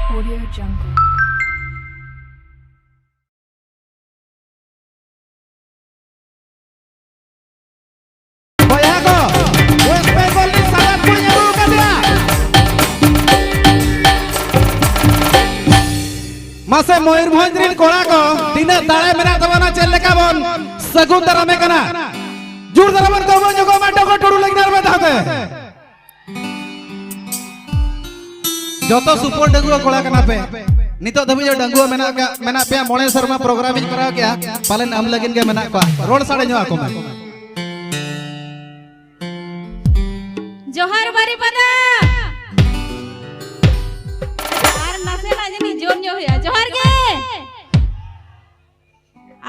Audio Jungle. मासे मयूरभंज रिन कोड़ा को तीना दाड़े मेना तबना चल लेका बन सगुन दरामे कना जुड़ दरामन को बन जगो मा डोगर टुडू लगनार में धाके जतो सुपर डंगुआ कोड़ा कना पे नितो धबी जो डंगुआ मेना पे मोणे शर्मा प्रोग्राम इन करा क्या पालन हम लगिन के मेना को रोड साड़े नो आको में जोहार बारीपदा जोर ᱧᱚᱜ ᱦᱩᱭᱟ ᱡᱚᱦᱟᱨ ᱜᱮ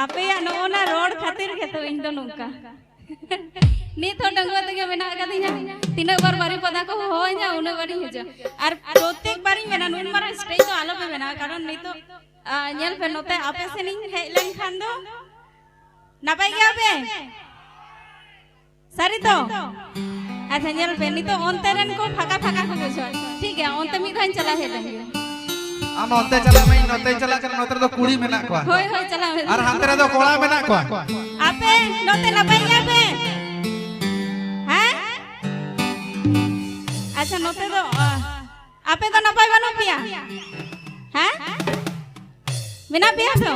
ᱟᱯᱮᱭᱟᱜ ᱱᱚᱜᱼᱚᱱᱟ ᱨᱚᱲ ᱠᱷᱟᱹᱛᱤᱨ ᱜᱮᱛᱚ ᱤᱧ ᱫᱚ ᱱᱚᱝᱠᱟ ᱱᱤᱛ ᱦᱚᱸ ᱰᱟᱝᱜᱩᱣᱟ ᱛᱮᱜᱮ ᱢᱮᱱᱟᱜ ᱟᱠᱟᱫᱤᱧᱟ ᱛᱤᱱᱟᱹᱜ ᱵᱟᱨ ᱵᱟᱨᱤᱯᱟᱫᱟ ᱠᱚ ᱦᱚᱦᱚᱧᱟ ᱩᱱᱟᱹᱜ ᱵᱟᱨᱤᱧ ᱦᱤᱡᱩᱜᱼᱟ ᱟᱨ ᱯᱨᱚᱛᱮᱠ ᱵᱟᱨᱤᱧ ᱢᱮᱱᱟ ᱱᱩᱱ ᱢᱟᱨᱟᱝ ᱥᱴᱮᱡ ᱫᱚ ᱟᱞᱚᱯᱮ ᱵᱮᱱᱟᱣᱟ ᱠᱟᱨᱚᱱ ᱱᱤᱛᱚᱜ ᱧᱮᱞ ᱯᱮ ᱱᱚᱛᱮ ᱟᱯᱮ ᱥᱮᱱᱤᱧ ᱦᱮᱡ ᱞᱮᱱᱠᱷᱟᱱ ᱫᱚ ᱱᱟᱯᱟᱭ ᱜᱮᱭᱟ ᱯᱮ ᱥᱟᱹᱨᱤ ᱛᱚ ᱟᱪᱪᱷᱟ ᱧᱮᱞ ᱯᱮ ᱱᱤᱛᱚᱜ ᱚᱱᱛᱮ ᱨᱮᱱ ᱠᱚ ᱯᱷᱟᱸᱠᱟ ᱯᱷᱟᱸᱠᱟ ᱠᱚ ᱵᱩᱡᱷᱟᱹᱣᱟ ᱴᱷᱤक गयाᱚᱱᱛᱮ ᱢᱤᱫ ᱫᱷᱟᱣ चला ᱦᱮᱡ ᱞᱮᱱ ᱜᱮ आम ओंते चला मैं नोते चला कर नोते तो कुड़ी में ना कोआ होय होय चला और हम तेरे तो कोड़ा में ना कोआ आपे नोते नपाई गया पे हैं अच्छा नोते तो आपे तो नपाई बनो पिया हैं बिना पिया तो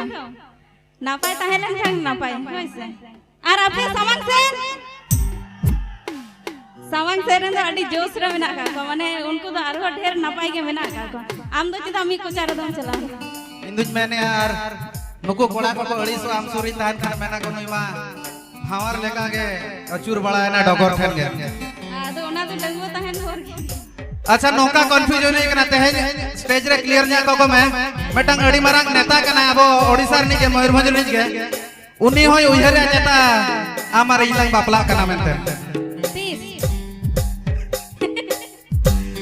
नपाई ताहेलन खान नपाई होय से और आपे सावंग सेरन तो अड़ी जोश रे मेना का को माने उनको तो आरो ढेर नपाई के मेना का को आम दो चिता मी को चार दम चला इंदुज मैंने यार नुको कोड़ा को अड़ी सो आम सुरी तान खान मेना को नइमा हावर लेका के अचूर बड़ा है ना डोगर ठन के तो ओना तो डंगो ताहन होर अच्छा नोका कंफ्यूजन नहीं करना तेहे स्टेज रे क्लियर न्या को मैं मेटंग अड़ी मारंग नेता कना अब ओडिसा नी के मयूरभंज नी के उनी होय उहरे नेता आमार इलंग बापला कना मेनते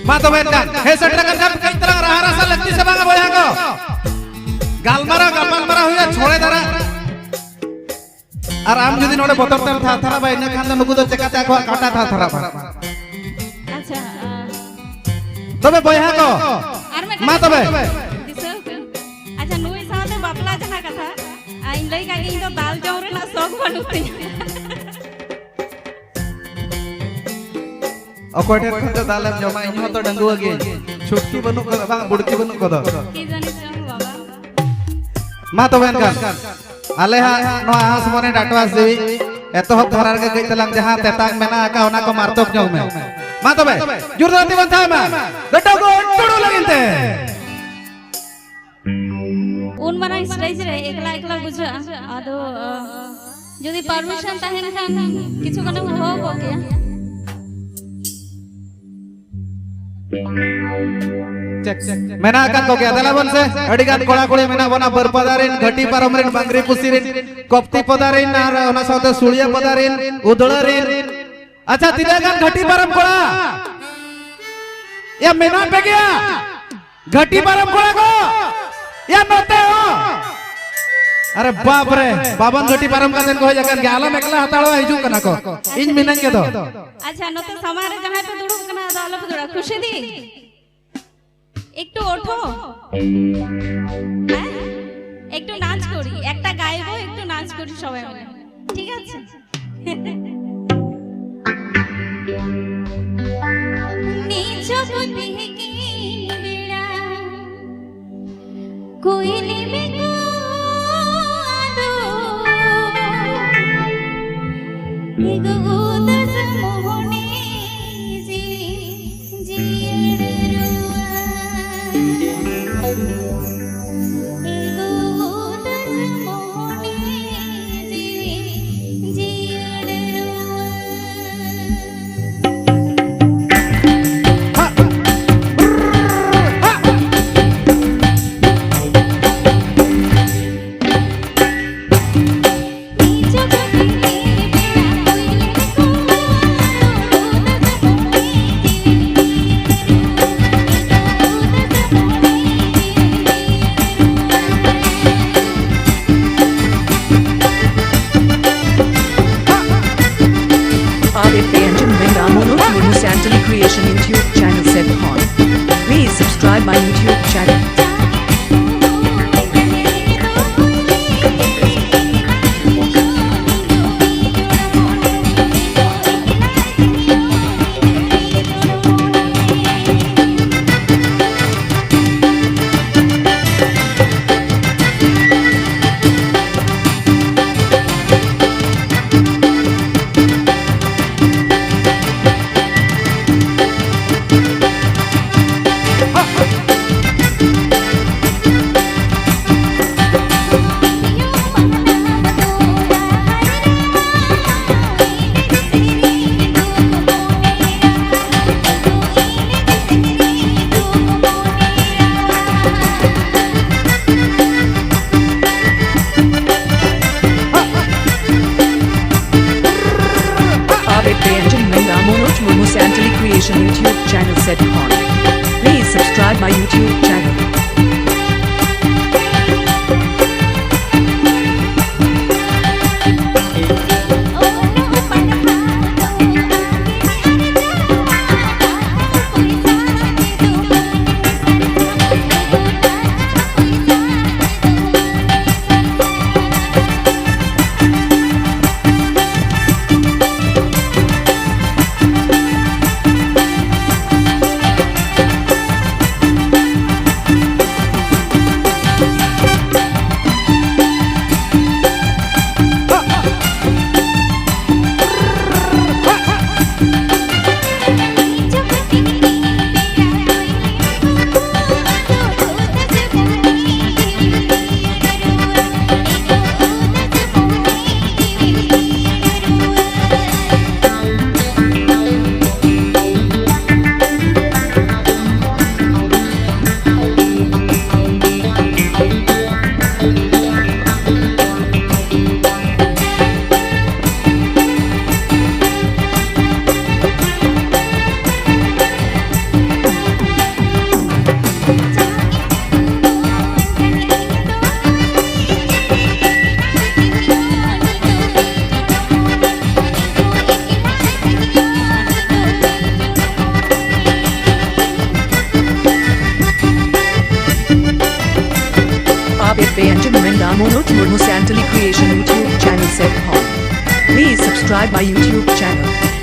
मा तो बेटा हे सटरा कर जब कई तरह रहा रसा लगती से बांगा बोया को गालमारा हुआ छोड़े दरा आराम जदी नोडे बोतर तर था थरा बाई ने खान नुकु तो चका चाको काटा था थरा अच्छा तबे बोया को मा तबे अच्छा नुई साथे बापला जना कथा इन लई का इन तो दाल जौरे ना सोग बनुती अकोटे खंडो दालम जमा इन्हो तो डंगुआ गे छुटकी बनु को बांग बुड़की बनु को दो की जानि चंग बाबा मा तो बेन का आले हा नो आस मोने डाटवास देवी एतो हक धरार के गई तलंग जहां तेतांग मेना का ओना को मारतोक जौ में मा तो बे जुरदाती बंथा मा गड्डो को टुडू लगिनते उन मारा स्टेज रे एकला एकला बुझा आदो जदी परमिशन ताहेन खान किछु कने हो को के मेना का को गया दला बन से अडिगान कोड़ा कोड़ी मेना बना बरपदारिन घटी परमरिन बंगरी पुसिरिन कोप्ती पदारिन और ओना साथे सुळिया पदारिन उदळरिन अच्छा तिदागान घटी परम कोड़ा या मेना पे गया घटी परम कोड़ा को या नते हो अरे बाप रे बाबन घटी परम का दिन को जगन गाला मेकला हताळवा हिजू कना को इन मिनन के दो अच्छा नते समारे जहां पे दुड़ुब कना दाल पे दुड़ा खुशी दी একটু ওঠো হ্যাঁ একটু নাচ করি একটা গাইবো একটু নাচ করি সবাই মিলে ঠিক আছে নিজ বুদ্ধি কি বেড়া কোইলি বিকো আদো এগো উদস মোহনে জি জিয়েড়ে Manoj Murmu Santali Creation YouTube channel 7 on. Please subscribe my YouTube channel. subscribe my YouTube channel. Manoj Murmu Santali Creation YouTube channel set home. Please subscribe my YouTube channel.